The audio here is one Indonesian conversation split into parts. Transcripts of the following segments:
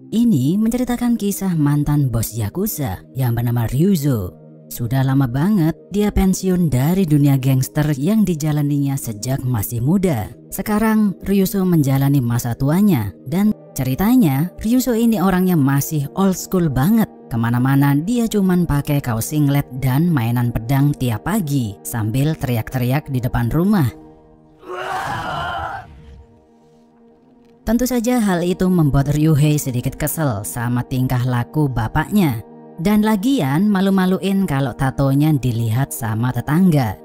Ini menceritakan kisah mantan bos Yakuza yang bernama Ryuzo. Sudah lama banget dia pensiun dari dunia gangster yang dijalaninya sejak masih muda. Sekarang Ryuzo menjalani masa tuanya dan ceritanya Ryuzo ini orangnya masih old school banget. Kemana-mana dia cuman pakai kaos singlet dan mainan pedang tiap pagi sambil teriak-teriak di depan rumah. Tentu saja hal itu membuat Ryuhei sedikit kesel sama tingkah laku bapaknya. Dan lagian malu-maluin kalau tatonya dilihat sama tetangga.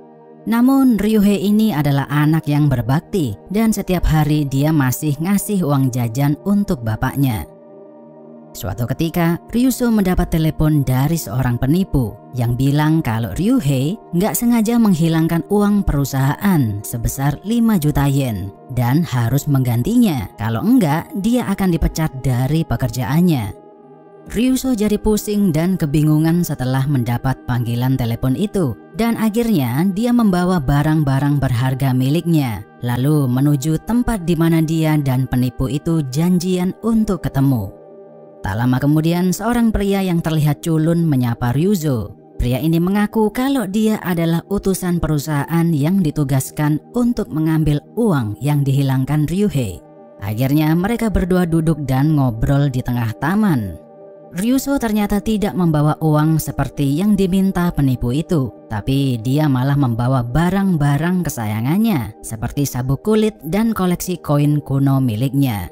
Namun Ryuhei ini adalah anak yang berbakti dan setiap hari dia masih ngasih uang jajan untuk bapaknya. Suatu ketika, Ryuzo mendapat telepon dari seorang penipu yang bilang kalau Ryuhei nggak sengaja menghilangkan uang perusahaan sebesar 5 juta yen dan harus menggantinya. Kalau enggak, dia akan dipecat dari pekerjaannya. Ryuzo jadi pusing dan kebingungan setelah mendapat panggilan telepon itu dan akhirnya dia membawa barang-barang berharga miliknya lalu menuju tempat di mana dia dan penipu itu janjian untuk ketemu. Tak lama kemudian seorang pria yang terlihat culun menyapa Ryuzo. Pria ini mengaku kalau dia adalah utusan perusahaan yang ditugaskan untuk mengambil uang yang dihilangkan Ryuhei. Akhirnya mereka berdua duduk dan ngobrol di tengah taman. Ryuzo ternyata tidak membawa uang seperti yang diminta penipu itu, tapi dia malah membawa barang-barang kesayangannya seperti sabuk kulit dan koleksi koin kuno miliknya.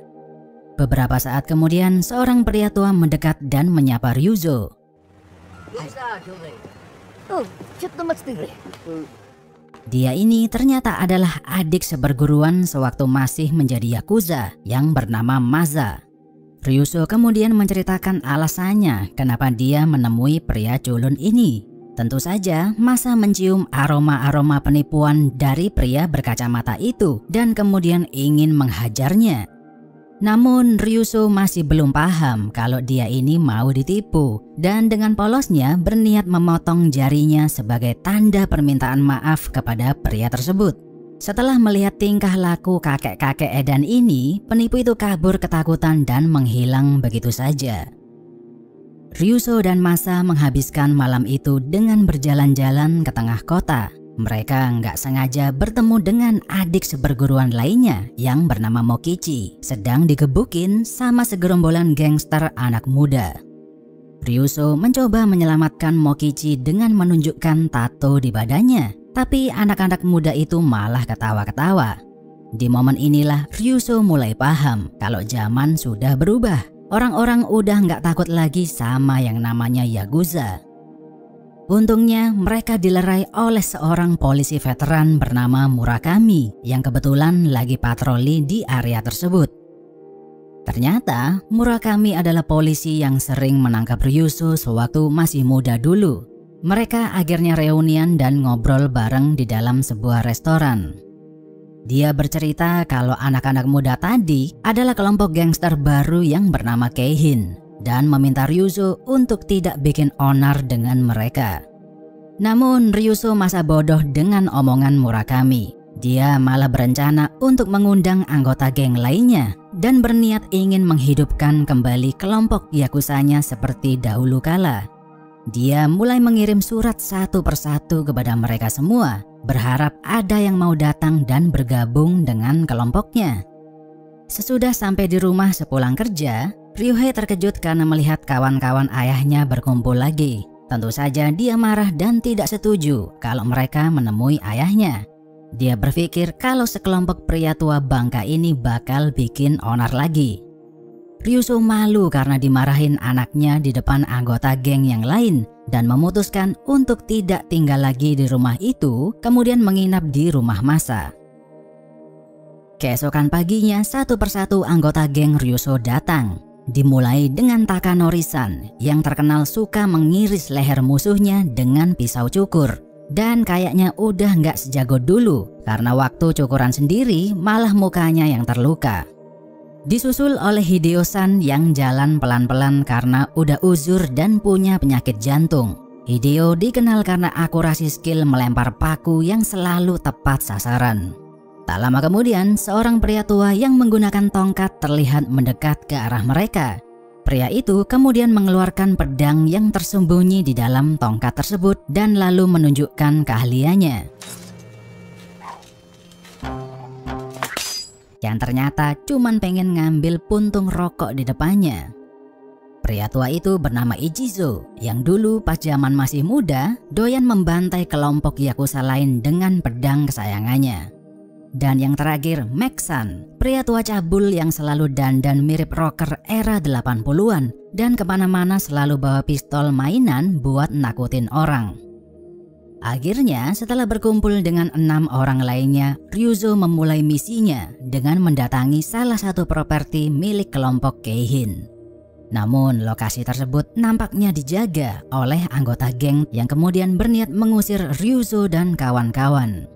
Beberapa saat kemudian seorang pria tua mendekat dan menyapa Ryuzo. Dia ini ternyata adalah adik seperguruan sewaktu masih menjadi Yakuza yang bernama Maza. Ryuzo kemudian menceritakan alasannya kenapa dia menemui pria culun ini. Tentu saja Maza mencium aroma-aroma penipuan dari pria berkacamata itu dan kemudian ingin menghajarnya. Namun Ryuzo masih belum paham kalau dia ini mau ditipu dan dengan polosnya berniat memotong jarinya sebagai tanda permintaan maaf kepada pria tersebut. Setelah melihat tingkah laku kakek-kakek edan ini, penipu itu kabur ketakutan dan menghilang begitu saja. Ryuzo dan Maza menghabiskan malam itu dengan berjalan-jalan ke tengah kota. Mereka nggak sengaja bertemu dengan adik seperguruan lainnya yang bernama Mokichi sedang digebukin sama segerombolan gangster anak muda. Ryuzo mencoba menyelamatkan Mokichi dengan menunjukkan tato di badannya, tapi anak-anak muda itu malah ketawa-ketawa. Di momen inilah Ryuzo mulai paham kalau zaman sudah berubah. Orang-orang udah nggak takut lagi sama yang namanya Yakuza. Untungnya mereka dilerai oleh seorang polisi veteran bernama Murakami yang kebetulan lagi patroli di area tersebut. Ternyata Murakami adalah polisi yang sering menangkap Ryuzo sewaktu masih muda dulu. Mereka akhirnya reunian dan ngobrol bareng di dalam sebuah restoran. Dia bercerita kalau anak-anak muda tadi adalah kelompok gangster baru yang bernama Keihin dan meminta Ryuzo untuk tidak bikin onar dengan mereka. Namun Ryuzo masa bodoh dengan omongan Murakami. Dia malah berencana untuk mengundang anggota geng lainnya dan berniat ingin menghidupkan kembali kelompok yakuzanya seperti dahulu kala. Dia mulai mengirim surat satu persatu kepada mereka semua, berharap ada yang mau datang dan bergabung dengan kelompoknya. Sesudah sampai di rumah sepulang kerja, Ryuhei terkejut karena melihat kawan-kawan ayahnya berkumpul lagi. Tentu saja dia marah dan tidak setuju kalau mereka menemui ayahnya. Dia berpikir kalau sekelompok pria tua bangka ini bakal bikin onar lagi. Ryuzo malu karena dimarahin anaknya di depan anggota geng yang lain dan memutuskan untuk tidak tinggal lagi di rumah itu, kemudian menginap di rumah Maza. Keesokan paginya satu persatu anggota geng Ryuzo datang. Dimulai dengan Takanori-san yang terkenal suka mengiris leher musuhnya dengan pisau cukur. Dan kayaknya udah nggak sejago dulu karena waktu cukuran sendiri malah mukanya yang terluka. Disusul oleh Hideo-san yang jalan pelan-pelan karena udah uzur dan punya penyakit jantung. Hideo dikenal karena akurasi skill melempar paku yang selalu tepat sasaran. Tak lama kemudian seorang pria tua yang menggunakan tongkat terlihat mendekat ke arah mereka. Pria itu kemudian mengeluarkan pedang yang tersembunyi di dalam tongkat tersebut dan lalu menunjukkan keahliannya. Yang ternyata cuman pengen ngambil puntung rokok di depannya. Pria tua itu bernama Ichizo, yang dulu pas zaman masih muda doyan membantai kelompok yakuza lain dengan pedang kesayangannya. Dan yang terakhir, Max-san, pria tua cabul yang selalu dandan mirip rocker era 80-an dan kemana-mana selalu bawa pistol mainan buat nakutin orang. Akhirnya setelah berkumpul dengan 6 orang lainnya, Ryuzo memulai misinya dengan mendatangi salah satu properti milik kelompok Keihin. Namun lokasi tersebut nampaknya dijaga oleh anggota geng yang kemudian berniat mengusir Ryuzo dan kawan-kawan.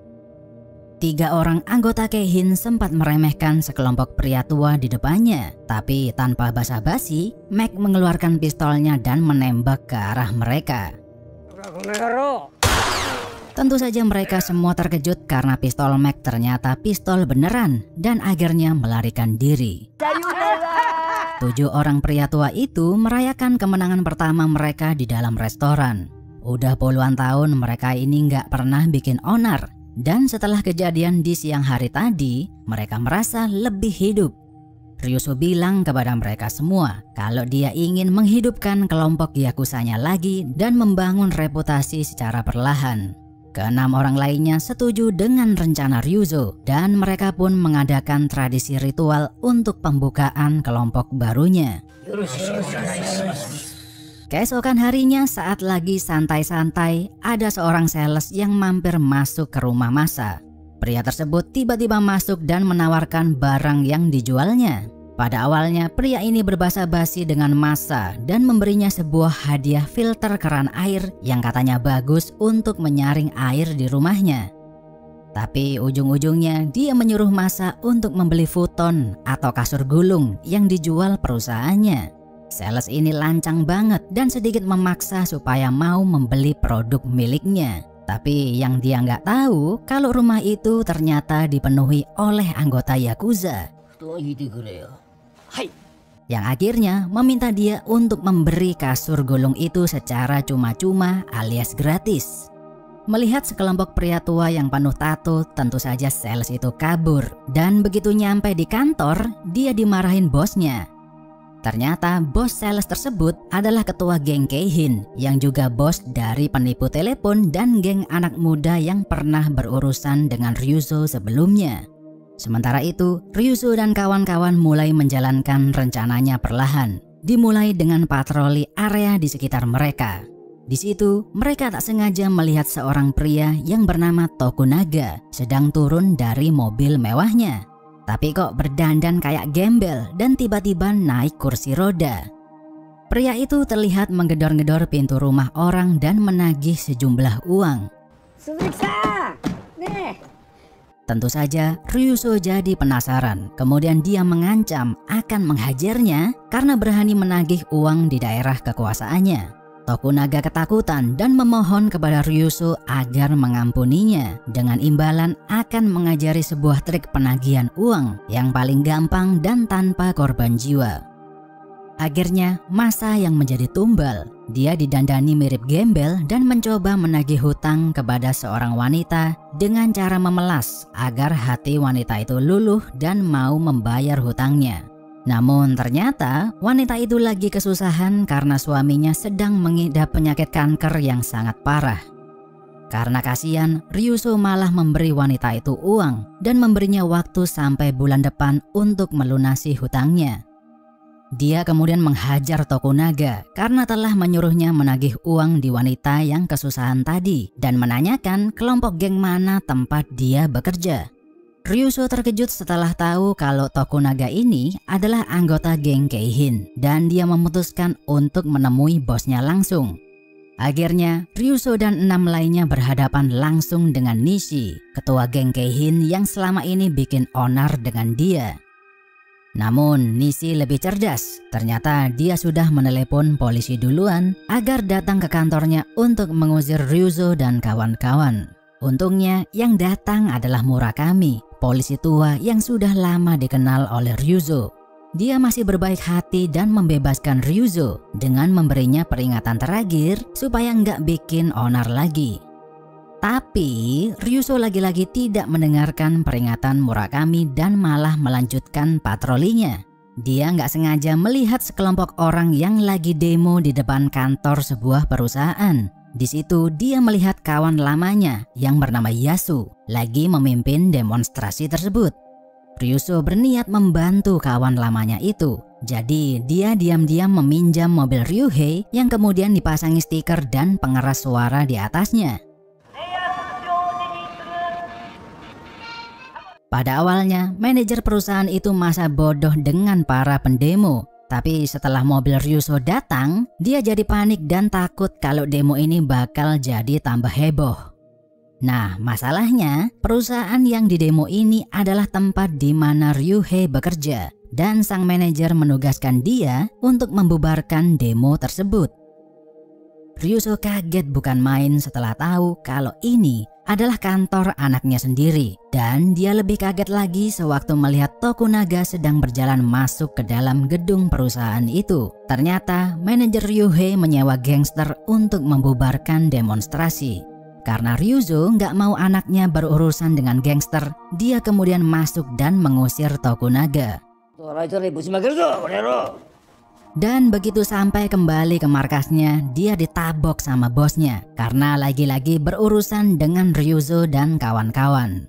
3 orang anggota Keihin sempat meremehkan sekelompok pria tua di depannya, tapi tanpa basa-basi, Mac mengeluarkan pistolnya dan menembak ke arah mereka. Tentu saja mereka semua terkejut karena pistol Mac ternyata pistol beneran dan akhirnya melarikan diri. 7 orang pria tua itu merayakan kemenangan pertama mereka di dalam restoran. Udah puluhan tahun mereka ini nggak pernah bikin onar. Dan setelah kejadian di siang hari tadi, mereka merasa lebih hidup. Ryuzo bilang kepada mereka semua kalau dia ingin menghidupkan kelompok yakuzanya lagi dan membangun reputasi secara perlahan. Ke-6 orang lainnya setuju dengan rencana Ryuzo dan mereka pun mengadakan tradisi ritual untuk pembukaan kelompok barunya. Keesokan harinya saat lagi santai-santai, ada seorang sales yang mampir masuk ke rumah Masa. Pria tersebut tiba-tiba masuk dan menawarkan barang yang dijualnya. Pada awalnya pria ini berbasa-basi dengan Masa dan memberinya sebuah hadiah filter keran air yang katanya bagus untuk menyaring air di rumahnya. Tapi ujung-ujungnya dia menyuruh Masa untuk membeli futon atau kasur gulung yang dijual perusahaannya. Sales ini lancang banget dan sedikit memaksa supaya mau membeli produk miliknya. Tapi yang dia nggak tahu kalau rumah itu ternyata dipenuhi oleh anggota yakuza. Yang akhirnya meminta dia untuk memberi kasur gulung itu secara cuma-cuma alias gratis. Melihat sekelompok pria tua yang penuh tato, tentu saja sales itu kabur. Dan begitu nyampe di kantor, dia dimarahin bosnya. Ternyata bos sales tersebut adalah ketua geng Keihin yang juga bos dari penipu telepon dan geng anak muda yang pernah berurusan dengan Ryuzo sebelumnya. Sementara itu, Ryuzo dan kawan-kawan mulai menjalankan rencananya perlahan. Dimulai dengan patroli area di sekitar mereka. Di situ, mereka tak sengaja melihat seorang pria yang bernama Tokunaga sedang turun dari mobil mewahnya. Tapi kok berdandan kayak gembel dan tiba-tiba naik kursi roda. Pria itu terlihat menggedor-gedor pintu rumah orang dan menagih sejumlah uang. Tentu saja Ryuzo jadi penasaran. Kemudian dia mengancam akan menghajarnya karena berani menagih uang di daerah kekuasaannya. Tokunaga ketakutan dan memohon kepada Ryuzo agar mengampuninya dengan imbalan akan mengajari sebuah trik penagihan uang yang paling gampang dan tanpa korban jiwa. Akhirnya Masa yang menjadi tumbal. Dia didandani mirip gembel dan mencoba menagih hutang kepada seorang wanita dengan cara memelas agar hati wanita itu luluh dan mau membayar hutangnya. Namun ternyata wanita itu lagi kesusahan karena suaminya sedang mengidap penyakit kanker yang sangat parah. Karena kasihan, Ryuzo malah memberi wanita itu uang dan memberinya waktu sampai bulan depan untuk melunasi hutangnya. Dia kemudian menghajar Tokunaga karena telah menyuruhnya menagih uang di wanita yang kesusahan tadi dan menanyakan kelompok geng mana tempat dia bekerja. Ryuzo terkejut setelah tahu kalau Tokunaga ini adalah anggota geng Keihin dan dia memutuskan untuk menemui bosnya langsung. Akhirnya Ryuzo dan 6 lainnya berhadapan langsung dengan Nishi, ketua geng Keihin yang selama ini bikin onar dengan dia. Namun Nishi lebih cerdas, ternyata dia sudah menelepon polisi duluan agar datang ke kantornya untuk mengusir Ryuzo dan kawan-kawan. Untungnya yang datang adalah Murakami, polisi tua yang sudah lama dikenal oleh Ryuzo. dia masih berbaik hati dan membebaskan Ryuzo dengan memberinya peringatan terakhir supaya nggak bikin onar lagi. Tapi Ryuzo lagi-lagi tidak mendengarkan peringatan Murakami dan malah melanjutkan patrolinya. Dia nggak sengaja melihat sekelompok orang yang lagi demo di depan kantor sebuah perusahaan. Di situ dia melihat kawan lamanya yang bernama Yasu lagi memimpin demonstrasi tersebut. Ryuzo berniat membantu kawan lamanya itu. Jadi dia diam-diam meminjam mobil Ryuhei yang kemudian dipasangi stiker dan pengeras suara di atasnya. Pada awalnya, manajer perusahaan itu masa bodoh dengan para pendemo. Tapi setelah mobil Ryuzo datang, dia jadi panik dan takut kalau demo ini bakal jadi tambah heboh. Nah, masalahnya perusahaan yang didemo ini adalah tempat di mana Ryuhei bekerja dan sang manajer menugaskan dia untuk membubarkan demo tersebut. Ryuzo kaget bukan main setelah tahu kalau ini adalah kantor anaknya sendiri, dan dia lebih kaget lagi sewaktu melihat Tokunaga sedang berjalan masuk ke dalam gedung perusahaan itu. Ternyata manajer Ryuhei menyewa gangster untuk membubarkan demonstrasi. Karena Ryuzo nggak mau anaknya berurusan dengan gangster, dia kemudian masuk dan mengusir Tokunaga. Dan begitu sampai kembali ke markasnya, dia ditabok sama bosnya karena lagi-lagi berurusan dengan Ryuzo dan kawan-kawan.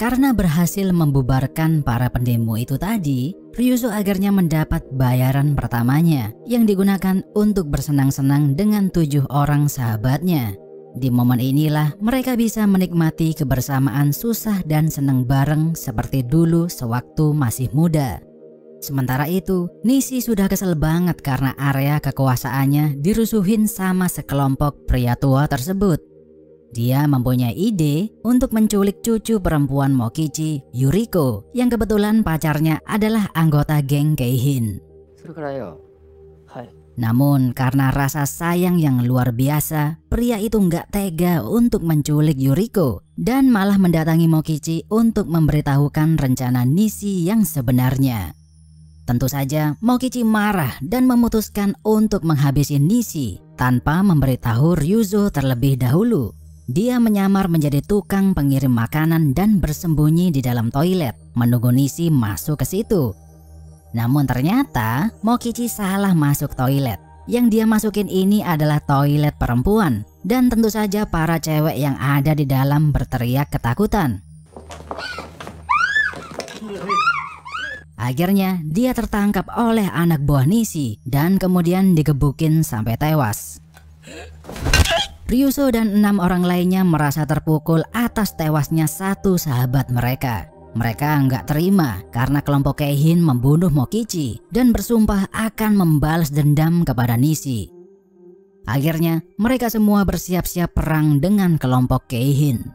Karena berhasil membubarkan para pendemo itu tadi, Ryuzo akhirnya mendapat bayaran pertamanya yang digunakan untuk bersenang-senang dengan 7 orang sahabatnya. Di momen inilah mereka bisa menikmati kebersamaan susah dan senang bareng seperti dulu sewaktu masih muda. Sementara itu, Nishi sudah kesel banget karena area kekuasaannya dirusuhin sama sekelompok pria tua tersebut. Dia mempunyai ide untuk menculik cucu perempuan Mokichi, Yuriko, yang kebetulan pacarnya adalah anggota geng Keihin. Namun karena rasa sayang yang luar biasa, pria itu nggak tega untuk menculik Yuriko dan malah mendatangi Mokichi untuk memberitahukan rencana Nishi yang sebenarnya. Tentu saja Mokichi marah dan memutuskan untuk menghabisi Nishi tanpa memberitahu Ryuzo terlebih dahulu. Dia menyamar menjadi tukang pengirim makanan dan bersembunyi di dalam toilet menunggu Nishi masuk ke situ. Namun ternyata Mokichi salah masuk toilet. Yang dia masukin ini adalah toilet perempuan, dan tentu saja para cewek yang ada di dalam berteriak ketakutan. Akhirnya dia tertangkap oleh anak buah Nishi dan kemudian digebukin sampai tewas. Ryuzo dan 6 orang lainnya merasa terpukul atas tewasnya satu sahabat mereka. Mereka nggak terima karena kelompok Keihin membunuh Mokichi dan bersumpah akan membalas dendam kepada Nishi. Akhirnya mereka semua bersiap-siap perang dengan kelompok Keihin.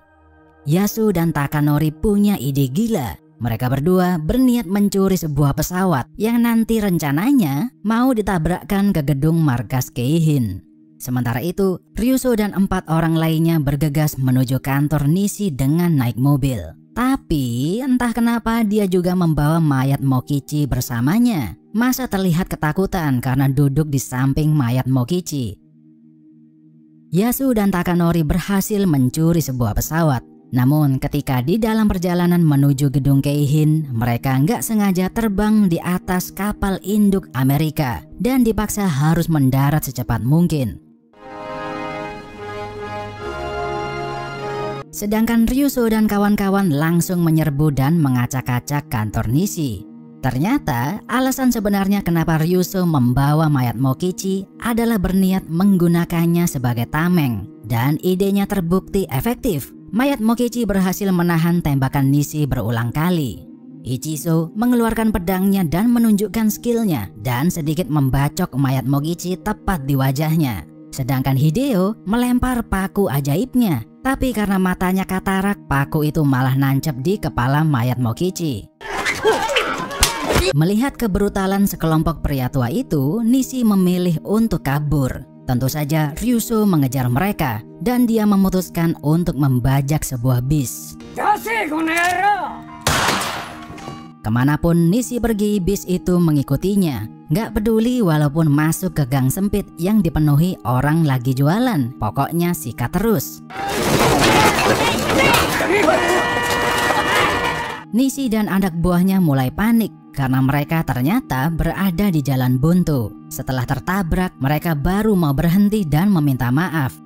Yasu dan Takanori punya ide gila. Mereka berdua berniat mencuri sebuah pesawat yang nanti rencananya mau ditabrakkan ke gedung markas Keihin. Sementara itu, Ryuzo dan 4 orang lainnya bergegas menuju kantor Nishi dengan naik mobil. Tapi entah kenapa dia juga membawa mayat Mokichi bersamanya. Masa terlihat ketakutan karena duduk di samping mayat Mokichi. Yasu dan Takanori berhasil mencuri sebuah pesawat. Namun ketika di dalam perjalanan menuju gedung Keihin, mereka nggak sengaja terbang di atas kapal induk Amerika dan dipaksa harus mendarat secepat mungkin. Sedangkan Ryuzo dan kawan-kawan langsung menyerbu dan mengacak-acak kantor Nishi. Ternyata alasan sebenarnya kenapa Ryuzo membawa mayat Mokichi adalah berniat menggunakannya sebagai tameng, dan idenya terbukti efektif. Mayat Mokichi berhasil menahan tembakan Nishi berulang kali. Ichizo mengeluarkan pedangnya dan menunjukkan skillnya dan sedikit membacok mayat Mokichi tepat di wajahnya. Sedangkan Hideo melempar paku ajaibnya, tapi karena matanya katarak, paku itu malah nancep di kepala mayat Mokichi. Melihat kebrutalan sekelompok pria tua itu, Nishi memilih untuk kabur. Tentu saja Ryuso mengejar mereka dan dia memutuskan untuk membajak sebuah bis. Kemanapun Nishi pergi, bis itu mengikutinya. Gak peduli walaupun masuk ke gang sempit yang dipenuhi orang lagi jualan, pokoknya sikat terus. Nishi dan anak buahnya mulai panik karena mereka ternyata berada di jalan buntu. Setelah tertabrak, mereka baru mau berhenti dan meminta maaf.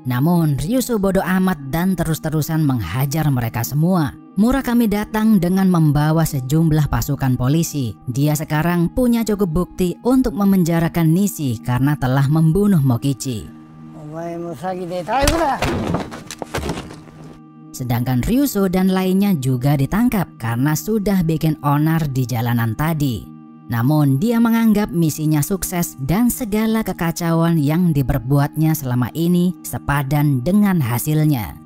Namun Ryuso bodoh amat dan terus-terusan menghajar mereka semua. Murakami datang dengan membawa sejumlah pasukan polisi. Dia sekarang punya cukup bukti untuk memenjarakan Nishi karena telah membunuh Mokichi. Sedangkan Ryuso dan lainnya juga ditangkap karena sudah bikin onar di jalanan tadi. Namun dia menganggap misinya sukses dan segala kekacauan yang diperbuatnya selama ini sepadan dengan hasilnya.